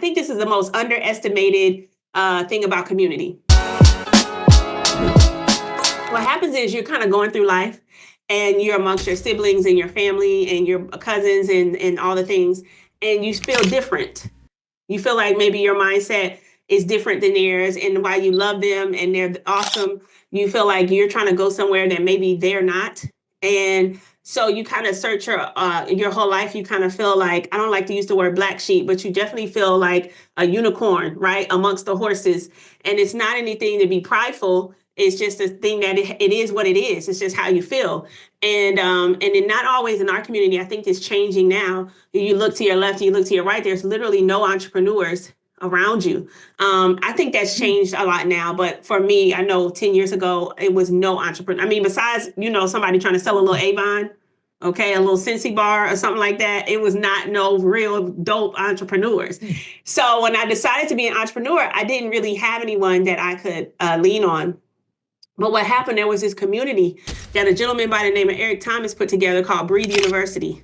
think this is the most underestimated thing about community. What happens is you're kind of going through life and you're amongst your siblings and your family and your cousins and all the things, and you feel different. You feel like maybe your mindset is different than theirs, and while you love them and they're awesome, you feel like you're trying to go somewhere that maybe they're not. And so you kind of search your whole life. You kind of feel like, I don't like to use the word black sheep, but you definitely feel like a unicorn, right, amongst the horses. And it's not anything to be prideful. It's just a thing that it is what it is. It's just how you feel. And then not always in our community, I think it's changing now. You look to your left, you look to your right, there's literally no entrepreneurs around you. I think that's changed a lot now. But for me, I know 10 years ago, it was no entrepreneur. I mean, besides, somebody trying to sell a little Avon, okay, a little Scentsy bar or something like that, it was not no real dope entrepreneurs. So when I decided to be an entrepreneur, I didn't really have anyone that I could lean on. But what happened, there was this community that a gentleman by the name of Eric Thomas put together called Breathe University.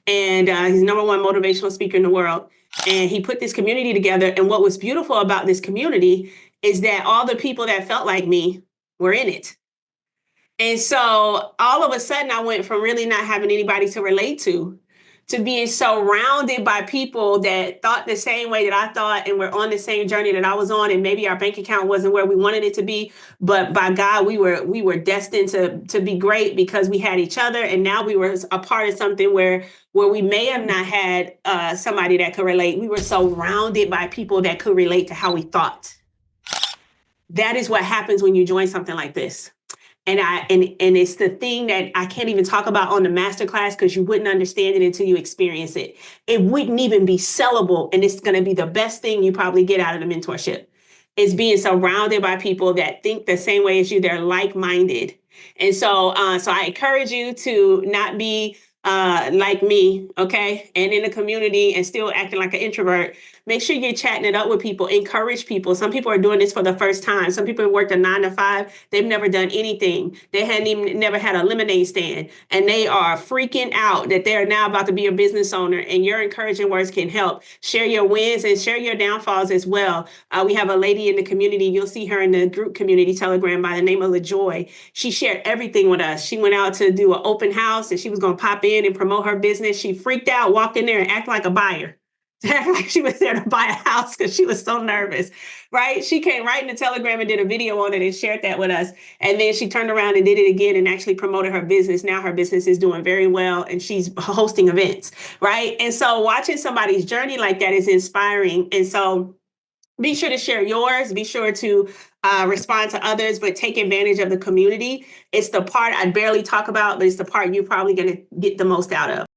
And he's #1 motivational speaker in the world. And he put this community together. And what was beautiful about this community is that all the people that felt like me were in it. And so all of a sudden, I went from really not having anybody to relate to being surrounded by people that thought the same way that I thought and were on the same journey that I was on. And maybe our bank account wasn't where we wanted it to be, but by God, we were destined to be great because we had each other. And now we were a part of something where we may have not had somebody that could relate. We were surrounded by people that could relate to how we thought. That is what happens when you join something like this. And it's the thing that I can't even talk about on the masterclass because you wouldn't understand it until you experience it. It wouldn't even be sellable. And it's going to be the best thing you probably get out of the mentorship is being surrounded by people that think the same way as you. They're like-minded. And so I encourage you to not be like me, okay, and in the community and still acting like an introvert. Make sure you're chatting it up with people, encourage people. Some people are doing this for the first time. Some people have worked a 9 to 5. They've never done anything. They never had a lemonade stand, and they are freaking out that they're now about to be a business owner, and your encouraging words can help. Share your wins and share your downfalls as well. We have a lady in the community. You'll see her in the group community Telegram by the name of LaJoy. She shared everything with us. She went out to do an open house, and she was going to pop in and promote her business. She freaked out, walked in there and act like a buyer. Act like she was there to buy a house because she was so nervous, right? She came right in the Telegram and did a video on it and shared that with us. And then she turned around and did it again and actually promoted her business. Now her business is doing very well and she's hosting events, right? And so watching somebody's journey like that is inspiring. And so be sure to share yours. Be sure to respond to others, but take advantage of the community. It's the part I barely talk about, but it's the part you're probably going to get the most out of.